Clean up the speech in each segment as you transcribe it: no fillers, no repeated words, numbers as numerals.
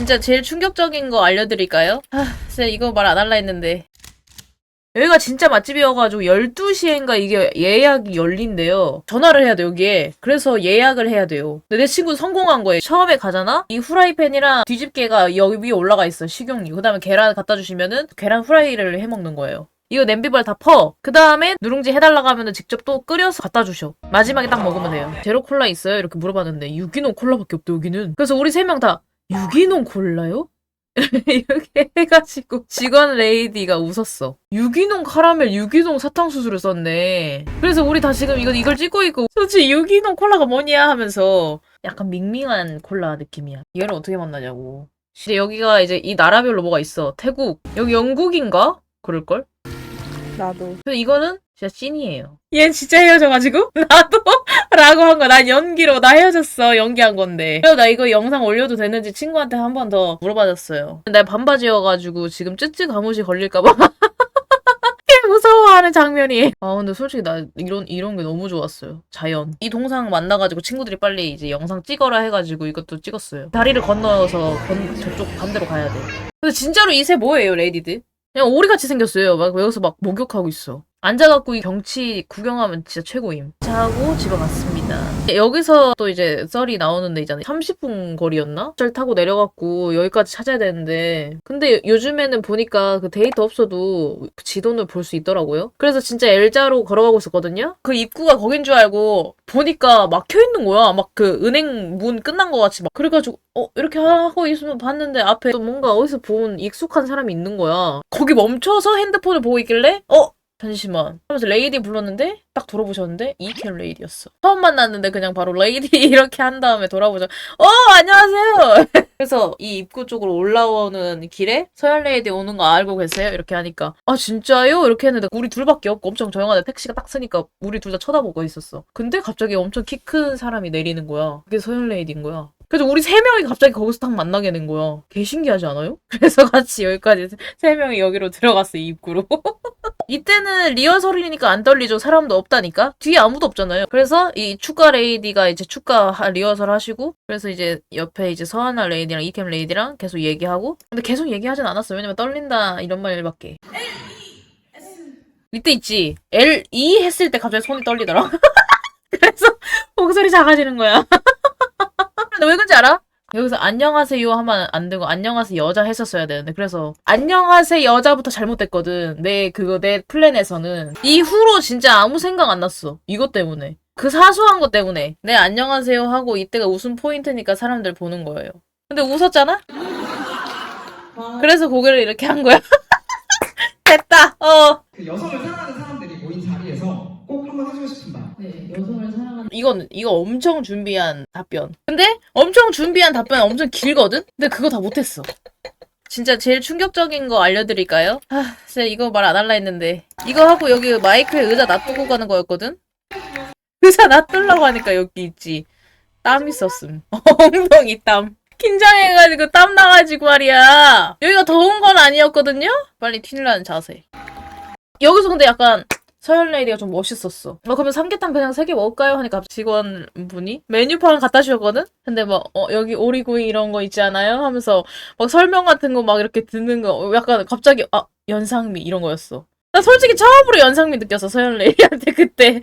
진짜 제일 충격적인 거 알려드릴까요? 진짜 이거 말 안 할라 했는데. 여기가 진짜 맛집이어가지고 12시인가 이게 예약이 열린대요. 전화를 해야 돼, 여기에. 그래서 예약을 해야 돼요. 근데 내 친구 성공한 거예요. 처음에 가잖아? 이 후라이팬이랑 뒤집개가 여기 위에 올라가 있어, 식용유. 그 다음에 계란 갖다 주시면은 계란 후라이를 해 먹는 거예요. 이거 냄비발 다 퍼. 그 다음에 누룽지 해달라고 하면은 직접 또 끓여서 갖다 주셔. 마지막에 딱 먹으면 돼요. 제로 콜라 있어요? 이렇게 물어봤는데 유기농 콜라밖에 없대, 여기는. 그래서 우리 3명 다 유기농 콜라요? 이렇게 해가지고 직원 레이디가 웃었어. 유기농 카라멜, 유기농 사탕수수를 썼네. 그래서 우리 다 지금 이걸 찍고 있고 솔직히 유기농 콜라가 뭐냐 하면서 약간 밍밍한 콜라 느낌이야. 얘를 어떻게 만나냐고. 근데 여기가 이제 이 나라별로 뭐가 있어. 태국, 여기 영국인가? 그럴걸? 나도. 근데 이거는 진짜 찐이에요. 얘는 진짜 헤어져가지고 나도 라고 한 거야. 난 연기로 나 헤어졌어. 연기한 건데. 그래서 나 이거 영상 올려도 되는지 친구한테 한 번 더 물어봐줬어요. 나 반바지여가지고 지금 쯔쯔 가무시 걸릴까봐 무서워하는 장면이. 근데 솔직히 나 이런 게 너무 좋았어요. 자연. 이 동상 만나가지고 친구들이 빨리 이제 영상 찍어라 해가지고 이것도 찍었어요. 다리를 건너서 저쪽 반대로 가야 돼. 근데 진짜로 이 새 뭐예요, 레이디들? 그냥 오리같이 생겼어요. 막 여기서 막 목욕하고 있어. 앉아갖고 이 경치 구경하면 진짜 최고임. 자고 집에 갔습니다. 여기서 또 이제 썰이 나오는 데 있잖아요. 30분 거리였나? 잘 타고 내려갖고 여기까지 찾아야 되는데 근데 요즘에는 보니까 그 데이터 없어도 지도는 볼 수 있더라고요. 그래서 진짜 L자로 걸어가고 있었거든요. 그 입구가 거긴 줄 알고 보니까 막혀있는 거야. 막 그 은행 문 끝난 것 같이 막. 그래가지고 이렇게 하고 있으면 봤는데 앞에 또 뭔가 어디서 본 익숙한 사람이 있는 거야. 거기 멈춰서 핸드폰을 보고 있길래 잠시만 하면서 레이디 불렀는데 딱 돌아보셨는데 이캠 레이디였어. 처음 만났는데 그냥 바로 레이디 이렇게 한 다음에 돌아보자. 안녕하세요. 그래서 이 입구 쪽으로 올라오는 길에 서현 레이디 오는 거 알고 계세요? 이렇게 하니까 진짜요? 이렇게 했는데 우리 둘밖에 없고 엄청 조용한데 택시가 딱 쓰니까 우리 둘 다 쳐다보고 있었어. 근데 갑자기 엄청 키 큰 사람이 내리는 거야. 그게 서현 레이디인 거야. 그래서 우리 3명이 갑자기 거기서 딱 만나게 된 거야. 개 신기하지 않아요? 그래서 같이 여기까지 3명이 여기로 들어갔어, 이 입구로. 이때는 리허설이니까 안 떨리죠. 사람도 없다니까. 뒤에 아무도 없잖아요. 그래서 이 추가 레이디가 이제 추가 리허설 하시고 그래서 이제 옆에 이제 서하나 레이디랑 이캠 레이디랑 계속 얘기하고 근데 계속 얘기하진 않았어. 왜냐면 떨린다 이런 말밖에. 이때 있지. L-E 했을 때 갑자기 손이 떨리더라. 그래서 목소리 작아지는 거야. 근데 왜 그런지 알아? 여기서 안녕하세요 하면 안 되고 안녕하세요 여자 했었어야 되는데 그래서 안녕하세요 여자부터 잘못됐거든. 내 플랜에서는. 이후로 진짜 아무 생각 안 났어. 이것 때문에. 그 사소한 것 때문에. 내 안녕하세요 하고 이때가 웃음 포인트니까 사람들 보는 거예요. 근데 웃었잖아? 그래서 고개를 이렇게 한 거야. 됐다. 그 여성을 사랑하는 사람들이 모인 자리에서 꼭 한번 해주고 싶은 말. 네, 여성을 사랑하는. 이거 엄청 준비한 답변. 근데 엄청 준비한 답변이 엄청 길거든? 근데 그거 다 못했어. 진짜 제일 충격적인 거 알려드릴까요? 진짜 이거 말 안 할라 했는데. 이거 하고 여기 마이크에 의자 놔두고 가는 거였거든? 의자 놔두려고 하니까 여기 있지. 땀 있었음. 엉덩이 땀. 긴장해가지고 땀 나가지고 말이야. 여기가 더운 건 아니었거든요? 빨리 튀는 자세. 여기서 근데 약간 서현 레이디가 좀 멋있었어. 그러면 삼계탕 그냥 3개 먹을까요? 하니까 직원분이 메뉴판 갖다 주셨거든? 근데 막 여기 오리구이 이런 거 있지 않아요? 하면서 막 설명 같은 거 막 이렇게 듣는 거 약간 갑자기 연상미 이런 거였어. 나 솔직히 처음으로 연상미 느꼈어. 서현 레이디한테 그때.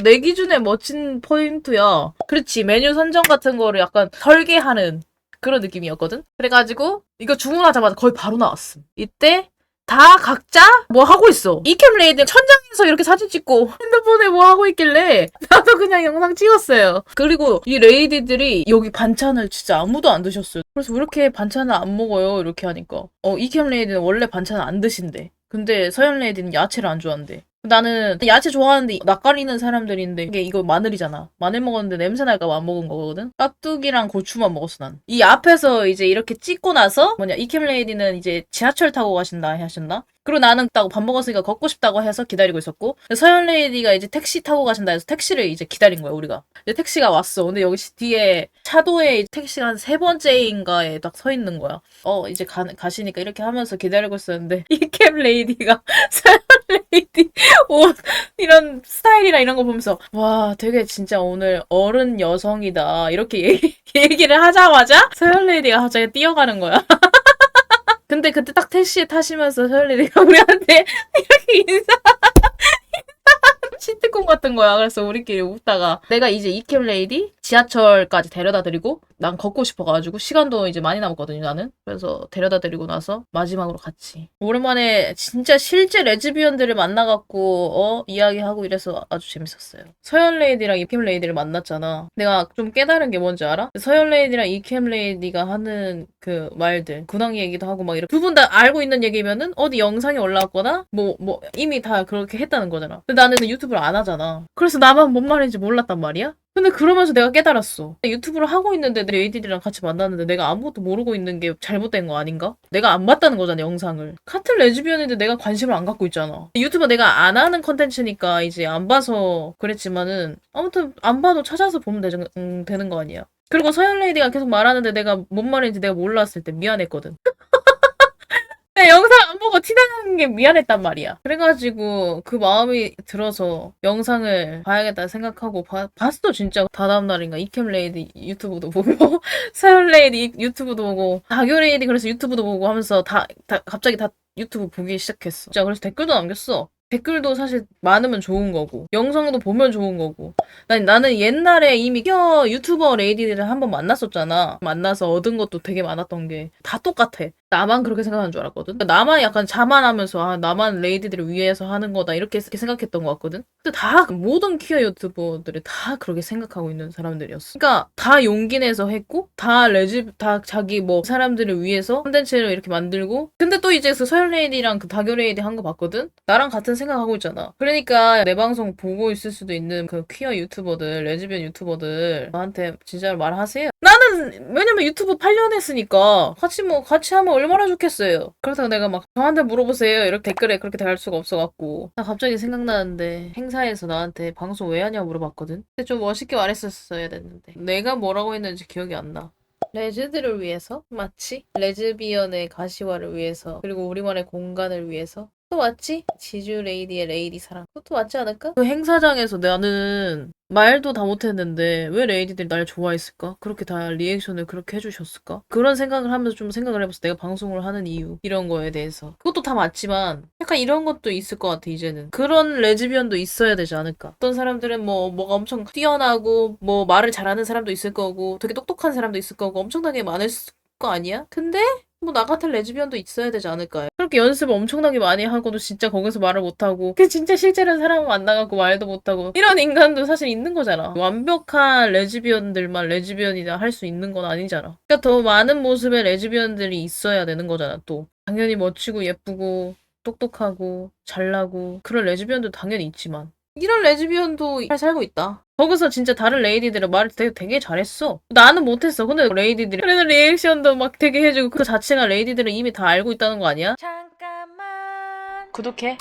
내 기준에 멋진 포인트야. 그렇지. 메뉴 선정 같은 거를 약간 설계하는 그런 느낌이었거든? 그래가지고 이거 주문하자마자 거의 바로 나왔음. 이때 다 각자 뭐 하고 있어. 이캠 레이드 천장에서 이렇게 사진 찍고 핸드폰에 뭐 하고 있길래 나도 그냥 영상 찍었어요. 그리고 이 레이디들이 여기 반찬을 진짜 아무도 안 드셨어요. 그래서 왜 이렇게 반찬을 안 먹어요? 이렇게 하니까 이캠 레이디는 원래 반찬을 안 드신대. 근데 서현 레이디는 야채를 안 좋아한대. 나는 야채 좋아하는데 낯가리는 사람들인데 이거 마늘이잖아. 마늘 먹었는데 냄새 날까봐 안 먹은 거거든. 깍두기랑 고추만 먹었어 난. 이 앞에서 이제 이렇게 찍고 나서 이캠 레이디는 이제 지하철 타고 가신다 하셨나? 그리고 나는 밥 먹었으니까 걷고 싶다고 해서 기다리고 있었고 서현 레이디가 이제 택시 타고 가신다 해서 택시를 이제 기다린 거야 우리가. 이제 택시가 왔어. 근데 여기 뒤에 차도에 택시가 한 3번째인가에 딱 서 있는 거야. 이제 가시니까 이렇게 하면서 기다리고 있었는데 이캠 레이디가 서현 레이디 옷 이런 스타일이나 이런 거 보면서 와 되게 진짜 오늘 어른 여성이다 이렇게 얘기를 하자마자 서현 레이디가 갑자기 뛰어가는 거야. 근데 그때 딱 택시에 타시면서 서현 레이디가 우리한테 이렇게 시트콤 같은 거야. 그래서 우리끼리 웃다가 내가 이제 이캠 레이디 지하철까지 데려다 드리고 난 걷고 싶어가지고 시간도 이제 많이 남았거든요 나는. 그래서 데려다 드리고 나서 마지막으로 같이 오랜만에 진짜 실제 레즈비언들을 만나갖고 이야기하고 이래서 아주 재밌었어요. 서현 레이디랑 이캠 레이디를 만났잖아. 내가 좀 깨달은 게 뭔지 알아? 서현 레이디랑 이캠 레이디가 하는 그 말들 근황 얘기도 하고 막 이렇게 두 분 다 알고 있는 얘기면은 어디 영상에 올라왔거나 뭐 이미 다 그렇게 했다는 거잖아. 근데 나는 유튜브를 안 하잖아. 그래서 나만 뭔 말인지 몰랐단 말이야? 근데 그러면서 내가 깨달았어. 유튜브를 하고 있는데 내 레이디들이랑 같이 만났는데 내가 아무것도 모르고 있는 게 잘못된 거 아닌가? 내가 안 봤다는 거잖아, 영상을. 같은 레즈비언인데 내가 관심을 안 갖고 있잖아. 유튜브 내가 안 하는 컨텐츠니까 이제 안 봐서 그랬지만은 아무튼 안 봐도 찾아서 보면 되는 거 아니야. 그리고 서현 레이디가 계속 말하는데 내가 뭔 말인지 내가 몰랐을 때 미안했거든. 내 영상 안 보고 티나는 게 미안했단 말이야. 그래가지고 그 마음이 들어서 영상을 봐야겠다 생각하고 봤어 진짜. 다다음 날인가 이캠 레이디 유튜브도 보고 서현 레이디 유튜브도 보고 다교 레이디 그래서 유튜브도 보고 하면서 갑자기 다 유튜브 보기 시작했어. 진짜 그래서 댓글도 남겼어. 댓글도 사실 많으면 좋은 거고 영상도 보면 좋은 거고 나는 옛날에 이미 유튜버 레이디들을 한번 만났었잖아. 만나서 얻은 것도 되게 많았던 게 다 똑같아. 나만 그렇게 생각하는 줄 알았거든. 나만 약간 자만하면서 나만 레이디들을 위해서 하는 거다 이렇게 생각했던 것 같거든. 근데 다 모든 퀴어 유튜버들이 다 그렇게 생각하고 있는 사람들이었어. 그러니까 다 용기 내서 했고 다 자기 뭐 사람들을 위해서 콘텐츠를 이렇게 만들고. 근데 또 이제 그 서현 레이디랑 그 다교 레이디 한 거 봤거든. 나랑 같은 생각하고 있잖아. 그러니까 내 방송 보고 있을 수도 있는 그 퀴어 유튜버들, 레즈비언 유튜버들 나한테 진짜로 말하세요. 나는 왜냐면 유튜브 8년 했으니까 같이 하면 얼마나 좋겠어요. 그렇다고 내가 막 저한테 물어보세요 이렇게 댓글에 그렇게 달 수가 없어갖고 나 갑자기 생각나는데 행사에서 나한테 방송 왜 하냐고 물어봤거든. 근데 좀 멋있게 말했었어야 됐는데 내가 뭐라고 했는지 기억이 안 나. 레즈들을 위해서? 마치 레즈비언의 가시화를 위해서 그리고 우리만의 공간을 위해서 또 맞지? 지주 레이디의 레이디 사랑. 그것도 맞지 않을까? 그 행사장에서 나는 말도 다 못했는데 왜 레이디들이 날 좋아했을까? 그렇게 다 리액션을 그렇게 해주셨을까? 그런 생각을 하면서 좀 생각을 해봤어. 내가 방송을 하는 이유. 이런 거에 대해서. 그것도 다 맞지만 약간 이런 것도 있을 것 같아 이제는. 그런 레즈비언도 있어야 되지 않을까? 어떤 사람들은 뭐가 엄청 뛰어나고 뭐 말을 잘하는 사람도 있을 거고 되게 똑똑한 사람도 있을 거고 엄청나게 많을 거 아니야? 근데 뭐 나 같은 레즈비언도 있어야 되지 않을까요? 그렇게 연습을 엄청나게 많이 하고도 진짜 거기서 말을 못하고 그 진짜 실제로 사람 만나갖고 말도 못하고 이런 인간도 사실 있는 거잖아. 완벽한 레즈비언들만 레즈비언이다 할 수 있는 건 아니잖아. 그러니까 더 많은 모습의 레즈비언들이 있어야 되는 거잖아. 또 당연히 멋지고 예쁘고 똑똑하고 잘나고 그런 레즈비언도 당연히 있지만 이런 레즈비언도 잘 살고 있다. 거기서 진짜 다른 레이디들은 말을 되게 잘했어. 나는 못했어. 근데 레이디들이 그래서 리액션도 막 되게 해주고 그 자체가 레이디들은 이미 다 알고 있다는 거 아니야? 잠깐만 구독해.